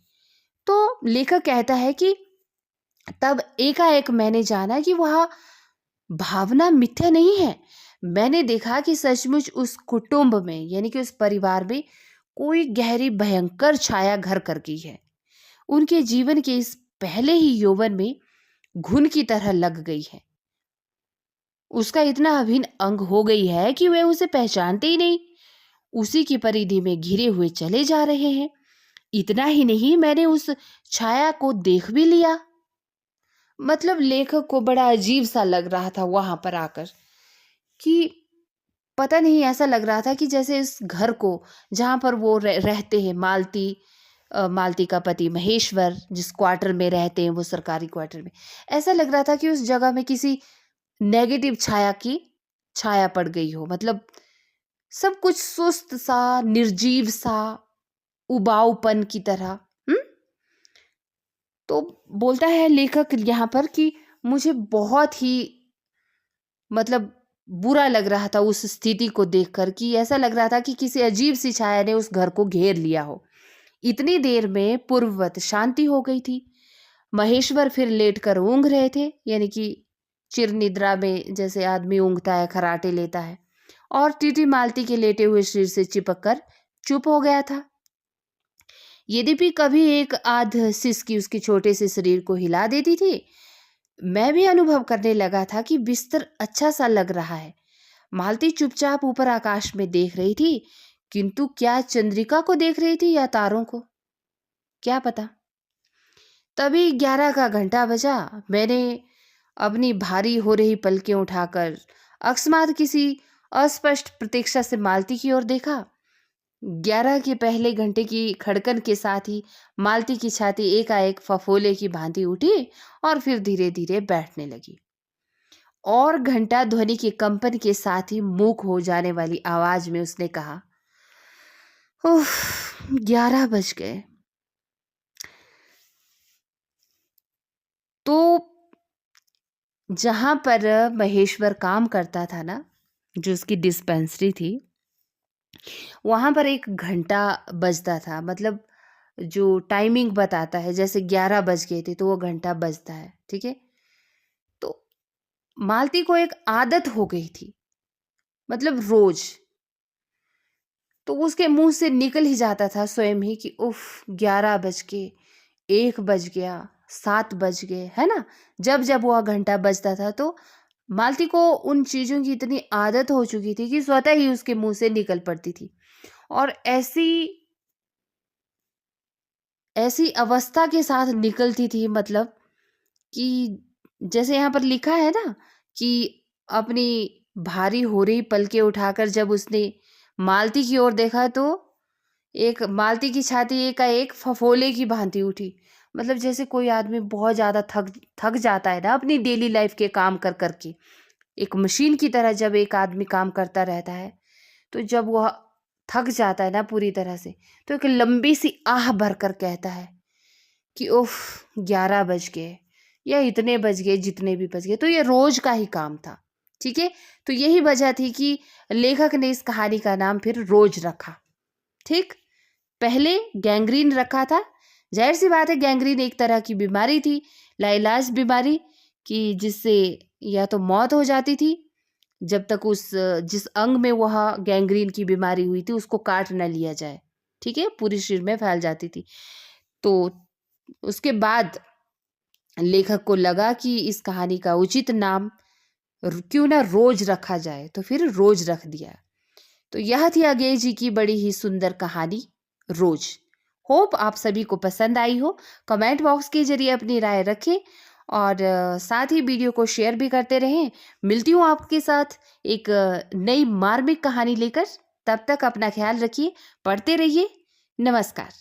तो लेखक कहता है कि तब एकाएक मैंने जाना कि वह भावना मिथ्या नहीं है। मैंने देखा कि सचमुच उस कुटुंब में, यानी कि उस परिवार में कोई गहरी भयंकर छाया घर कर गई है। उनके जीवन के इस पहले ही यौवन में घुन की तरह लग गई है। उसका इतना अभिन्न अंग हो गई है कि वे उसे पहचानते ही नहीं, उसी की परिधि में घिरे हुए चले जा रहे हैं। इतना ही नहीं, मैंने उस छाया को देख भी लिया। मतलब लेखक को बड़ा अजीब सा लग रहा था वहां पर आकर, कि पता नहीं, ऐसा लग रहा था कि जैसे इस घर को जहां पर वो रहते हैं, मालती का पति महेश्वर जिस क्वार्टर में रहते हैं, वो सरकारी क्वार्टर में, ऐसा लग रहा था कि उस जगह में किसी नेगेटिव छाया की छाया पड़ गई हो। मतलब सब कुछ सुस्त सा, निर्जीव सा, उबाऊपन की तरह। हम्म। तो बोलता है लेखक यहाँ पर कि मुझे बहुत ही, मतलब बुरा लग रहा था उस स्थिति को देखकर, कि ऐसा लग रहा था कि किसी अजीब सी छाया ने उस घर को घेर लिया हो। इतनी देर में पूर्ववत शांति हो गई थी। महेश्वर फिर लेटकर ऊँघ रहे थे, यानी कि चिर निद्रा में जैसे आदमी ऊँघता है, खराटे लेता है, और टीटी मालती के लेटे हुए शरीर से चिपक कर चुप हो गया था। यद्यपि कभी एक आध सिसकी उसके छोटे से शरीर को हिला देती थी, मैं भी अनुभव करने लगा था कि बिस्तर अच्छा सा लग रहा है। मालती चुपचाप ऊपर आकाश में देख रही थी, किंतु क्या चंद्रिका को देख रही थी या तारों को, क्या पता। तभी 11 का घंटा बजा। मैंने अपनी भारी हो रही पलकें उठाकर अकस्मात किसी अस्पष्ट प्रतीक्षा से मालती की ओर देखा। 11 के पहले घंटे की खड़कन के साथ ही मालती की छाती एकाएक फफोले की भांति उठी और फिर धीरे धीरे बैठने लगी, और घंटा ध्वनि के कंपन के साथ ही मूक हो जाने वाली आवाज में उसने कहा, उफ, 11 बज गए। तो जहां पर महेश्वर काम करता था ना, जो उसकी डिस्पेंसरी थी, वहां पर एक घंटा बजता था। मतलब जो टाइमिंग बताता है, जैसे 11 बज गए थे तो वो घंटा बजता है, ठीक है। तो मालती को एक आदत हो गई थी, मतलब रोज, तो उसके मुंह से निकल ही जाता था स्वयं ही कि उफ, 11 बज के, 1 बज गया, 7 बज गए, है ना। जब जब वह घंटा बजता था तो मालती को उन चीज़ों की इतनी आदत हो चुकी थी कि स्वतः ही उसके मुँह से निकल पड़ती थी और ऐसी ऐसी अवस्था के साथ निकलती थी, मतलब कि जैसे यहाँ पर लिखा है ना कि अपनी भारी हो रही पलकें उठाकर जब उसने मालती की ओर देखा तो एक मालती की छाती एकाएक फफोले की भांति उठी। मतलब जैसे कोई आदमी बहुत ज़्यादा थक थक जाता है ना अपनी डेली लाइफ के काम कर कर के, एक मशीन की तरह जब एक आदमी काम करता रहता है, तो जब वह थक जाता है ना पूरी तरह से, तो एक लंबी सी आह भरकर कहता है कि उफ, 11 बज गए या इतने बज गए जितने भी बज गए। तो ये रोज का ही काम था। ठीक है, तो यही वजह थी कि लेखक ने इस कहानी का नाम फिर रोज रखा। ठीक, पहले गैंग्रीन रखा था। जाहिर सी बात है, गैंग्रीन एक तरह की बीमारी थी, लाइलाज बीमारी, कि जिससे या तो मौत हो जाती थी जब तक उस जिस अंग में वह गैंग्रीन की बीमारी हुई थी उसको काट न लिया जाए। ठीक है, पूरे शरीर में फैल जाती थी। तो उसके बाद लेखक को लगा कि इस कहानी का उचित नाम क्यों ना रोज रखा जाए, तो फिर रोज रख दिया। तो यह थी अगेय जी की बड़ी ही सुंदर कहानी रोज। होप आप सभी को पसंद आई हो। कमेंट बॉक्स के जरिए अपनी राय रखें और साथ ही वीडियो को शेयर भी करते रहें। मिलती हूँ आपके साथ एक नई मार्मिक कहानी लेकर। तब तक अपना ख्याल रखिए, पढ़ते रहिए। नमस्कार।